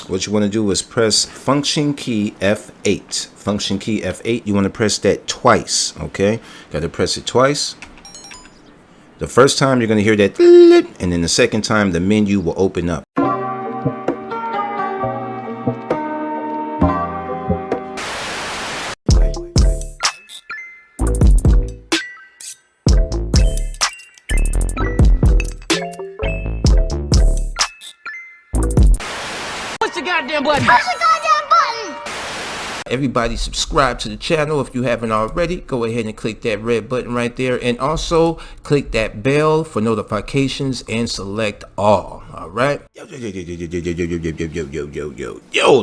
what you want to do is press function key F8. Function key F8, you want to press that twice, okay? Got to press it twice. The first time you're going to hear that, and then the second time the menu will open up. Push the goddamn button! Push the goddamn button! Everybody subscribe to the channel if you haven't already. Go ahead and click that red button right there, and also click that bell for notifications and select all. All right. Yo, this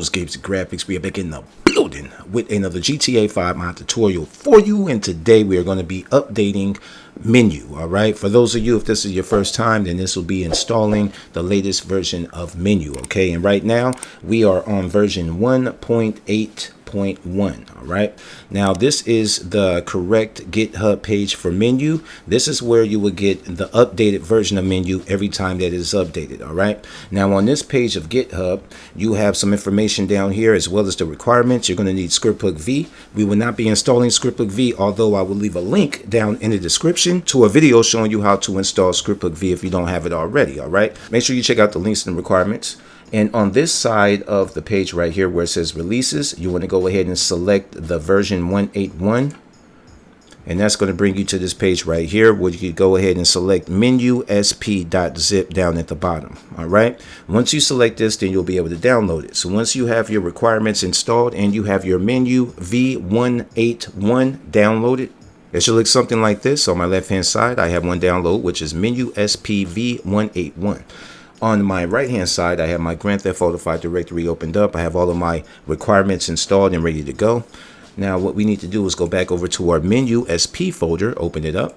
game's graphics. We are back in the building with another GTA 5 mod tutorial for you, and today we are going to be updating Menyoo. All right, for those of you, if this is your first time, then this will be installing the latest version of Menyoo. Okay, and right now we are on version 1.8.1. All right, now this is the correct GitHub page for Menyoo. This is where you will get the updated version of Menyoo every time that it is updated. All right, now on this page of GitHub, you have some information down here as well as the requirements. You're going to need scriptbook V. We will not be installing scriptbook V, although I will leave a link down in the description to a video showing you how to install scriptbook V if you don't have it already. All right, make sure you check out the links and requirements. And on this side of the page right here where it says releases, you want to go ahead and select the version 1.8.1. And that's going to bring you to this page right here where you can go ahead and select menyoo.sp.zip down at the bottom. All right. Once you select this, then you'll be able to download it. So once you have your requirements installed and you have your Menyoo v1.8.1 downloaded, it should look something like this. On my left hand side, I have one download, which is Menyoo SP v1.8.1. On my right hand side, I have my Grand Theft Auto 5 directory opened up. I have all of my requirements installed and ready to go. Now what we need to do is go back over to our Menyoo SP folder, open it up.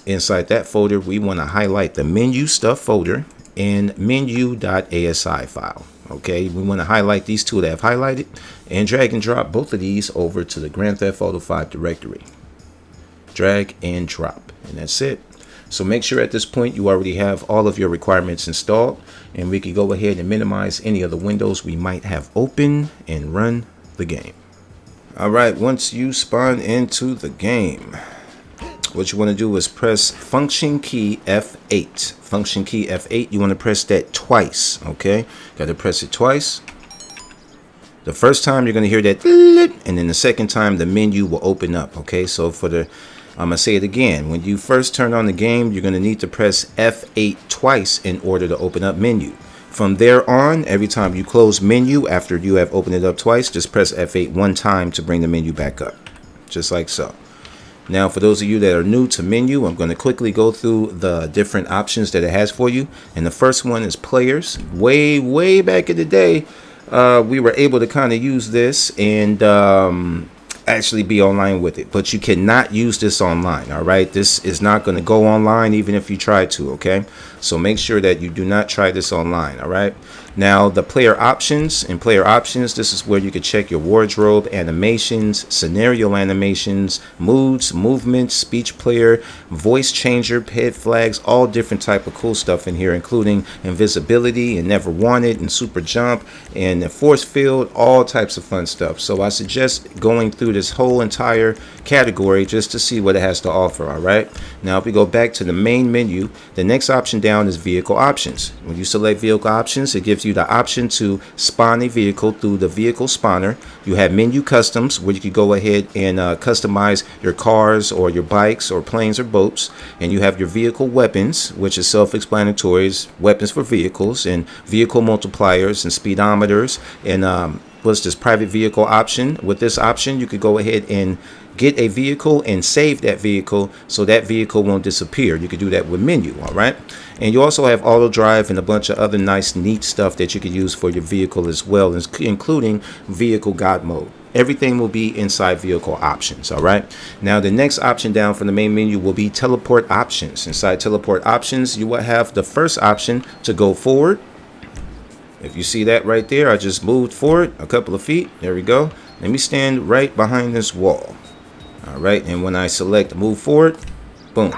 Inside that folder, we want to highlight the Menyoo stuff folder and menyoo.asi file. Okay, we want to highlight these two that I've highlighted and drag and drop both of these over to the Grand Theft Auto 5 directory. Drag and drop, and that's it. So make sure at this point you already have all of your requirements installed, and we can go ahead and minimize any of the windows we might have open and run the game. All right, once you spawn into the game, what you want to do is press function key F8. Function key F8, you want to press that twice, okay? Got to press it twice. The first time you're going to hear that, and then the second time the menu will open up, okay? So for the I'm going to say it again. When you first turn on the game, you're going to need to press F8 twice in order to open up Menyoo. From there on, every time you close Menyoo after you have opened it up twice, just press F8 one time to bring the menu back up. Just like so. Now, for those of you that are new to Menyoo, I'm going to quickly go through the different options that it has for you. And the first one is players. Way back in the day, we were able to kind of use this and actually be online with it, but you cannot use this online. All right, this is not going to go online even if you try to. Okay, so make sure that you do not try this online. All right, now the player options. In player options, this is where you can check your wardrobe, animations, scenario animations, moods, movements, speech player, voice changer, pet flags, all different type of cool stuff in here, including invisibility and never wanted and super jump and the force field, all types of fun stuff. So I suggest going through this whole entire category just to see what it has to offer. All right, now if we go back to the main menu, the next option down is vehicle options. When you select vehicle options, it gives you the option to spawn a vehicle through the vehicle spawner. You have Menyoo customs, where you can go ahead and customize your cars or your bikes or planes or boats, and you have your vehicle weapons, which is self-explanatory, weapons for vehicles, and vehicle multipliers and speedometers, and what's this private vehicle option. With this option, you could go ahead and get a vehicle and save that vehicle so that vehicle won't disappear. You could do that with Menyoo. All right, and you also have auto drive and a bunch of other nice neat stuff that you could use for your vehicle as well, including vehicle god mode. Everything will be inside vehicle options. All right, now the next option down from the main menu will be teleport options. Inside teleport options, you will have the first option to go forward. If you see that right there, I just moved forward a couple of feet. There we go. Let me stand right behind this wall. All right, and when I select move forward, boom.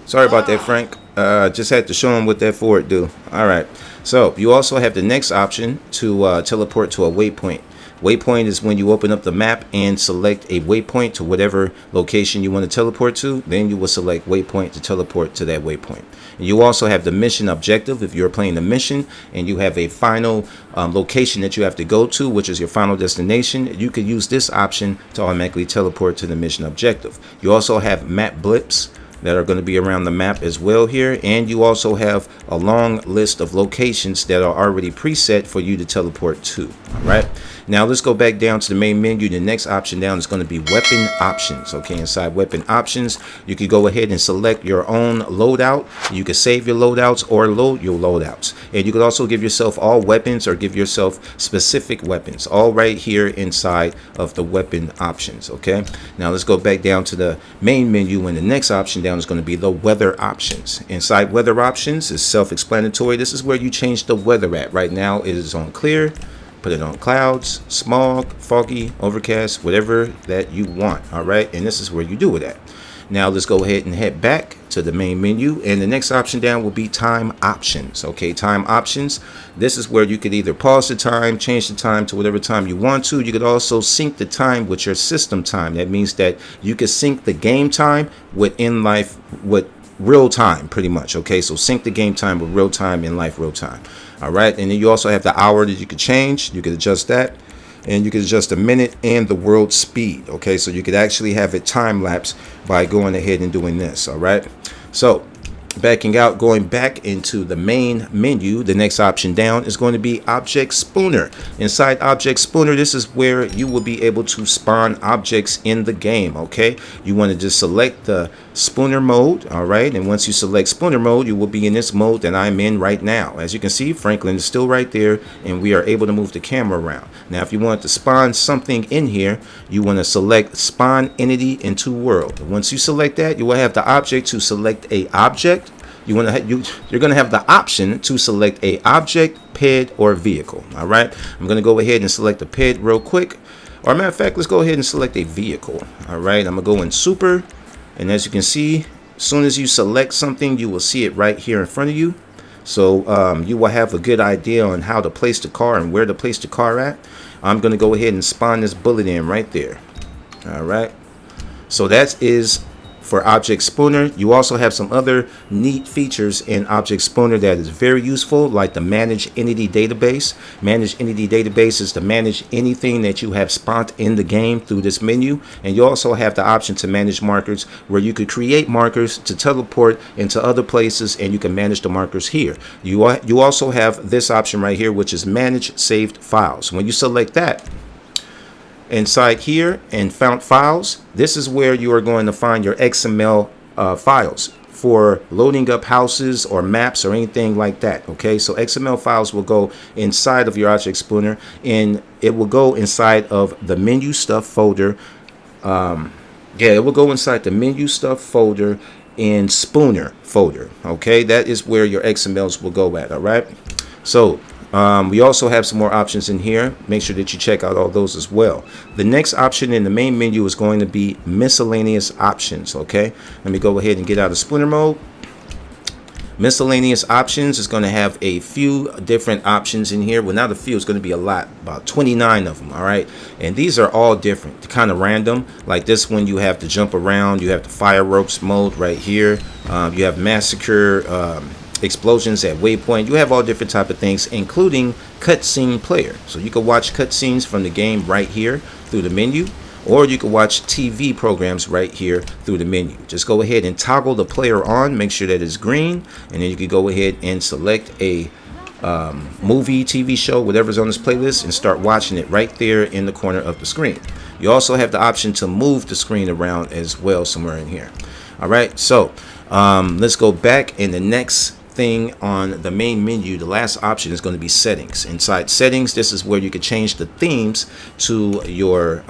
Sorry about that, Frank. Just had to show them what that forward do. All right. So you also have the next option to teleport to a waypoint. Waypoint is when you open up the map and select a waypoint to whatever location you want to teleport to. Then you will select waypoint to teleport to that waypoint. And you also have the mission objective if you're playing the mission and you have a final location that you have to go to, which is your final destination. You could use this option to automatically teleport to the mission objective. You also have map blips that are going to be around the map as well here, and you also have a long list of locations that are already preset for you to teleport to. All right, now let's go back down to the main menu. The next option down is going to be weapon options. Okay, inside weapon options, you can go ahead and select your own loadout. You can save your loadouts or load your loadouts, and you could also give yourself all weapons or give yourself specific weapons, all right here inside of the weapon options. Okay, now let's go back down to the main menu, and the next option down is going to be the weather options. Inside weather options is self-explanatory. This is where you change the weather at. Right now it is on clear. Put it on clouds, smog, foggy, overcast, whatever that you want. All right, and this is where you do it at. Now let's go ahead and head back to the main menu, and the next option down will be time options. Okay, time options. This is where you could either pause the time, change the time to whatever time you want to. You could also sync the time with your system time. That means that you could sync the game time with in life, with real time, pretty much. Okay, so sync the game time with real time, in life, real time. All right, and then you also have the hour that you could change. You could adjust that. And you can adjust the minute and the world speed. Okay, so you could actually have it time lapse by going ahead and doing this. All right, so backing out, going back into the main menu, the next option down is going to be object spooner. Inside object spooner, this is where you will be able to spawn objects in the game. Okay, you want to just select the spooner mode. All right, and once you select spooner mode, you will be in this mode that I'm in right now. As you can see, Franklin is still right there, and we are able to move the camera around. Now if you want to spawn something in here, you want to select spawn entity into world. Once you select that, you will have the object to select a object. You're going to have the option to select a object, ped, or vehicle. All right, I'm going to go ahead and select a ped real quick, or matter of fact, let's go ahead and select a vehicle. All right, I'm going to go in super, and as you can see, as soon as you select something, you will see it right here in front of you. So you will have a good idea on how to place the car and where to place the car at. I'm going to go ahead and spawn this bullet in right there. All right, so that is for object spooner. You also have some other neat features in object spooner that is very useful, like the manage entity database. Manage entity database is to manage anything that you have spawned in the game through this menu. And you also have the option to manage markers, where you could create markers to teleport into other places, and you can manage the markers here. You also have this option right here, which is manage saved files. When you select that, inside here and found files, this is where you are going to find your XML files for loading up houses or maps or anything like that. Okay, so XML files will go inside of your object spooner, and it will go inside of the menu stuff folder. It will go inside the menu stuff folder in spooner folder. Okay, that is where your XMLs will go at. All right, so we also have some more options in here. Make sure that you check out all those as well. The next option in the main menu is going to be miscellaneous options. Okay, let me go ahead and get out of spooner mode. Miscellaneous options is going to have a few different options in here. Well, not a few, it's going to be a lot, about 29 of them. All right, and these are all different, kind of random. Like this one, you have to jump around. You have the fireworks mode right here. You have massacre, explosions at waypoint. You have all different type of things, including cutscene player. So you can watch cutscenes from the game right here through the menu, or you can watch TV programs right here through the menu. Just go ahead and toggle the player on, make sure that it's green, and then you can go ahead and select a movie, TV show, whatever's on this playlist, and start watching it right there in the corner of the screen. You also have the option to move the screen around as well somewhere in here. All right, so let's go back, in the next thing on the main menu, the last option is going to be settings. Inside settings, this is where you can change the themes to your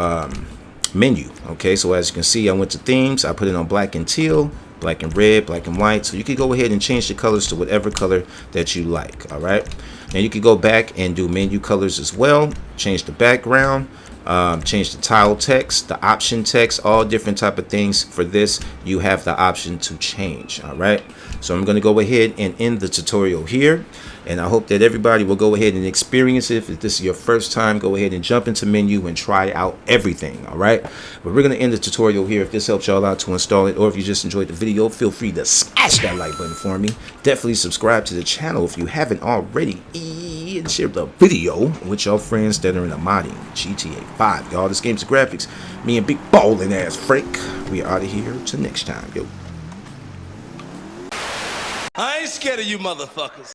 menu. Okay, so as you can see, I went to themes, I put it on black and teal. black and red, black and white. So you can go ahead and change the colors to whatever color that you like. All right. And you can go back and do menu colors as well. Change the background. Change the tile text, the option text, all different type of things. For this, you have the option to change. All right. So I'm going to go ahead and end the tutorial here. And I hope that everybody will go ahead and experience it. If this is your first time, go ahead and jump into Menyoo and try out everything. All right. But we're going to end the tutorial here. If this helps y'all out to install it, or if you just enjoyed the video, feel free to smash that like button for me. Definitely subscribe to the channel if you haven't already. And share the video with your friends that are in the modding GTA 5. Y'all, this game's the graphics. Me and big ballin' ass Frank. We are out of here till next time. Yo. I ain't scared of you motherfuckers.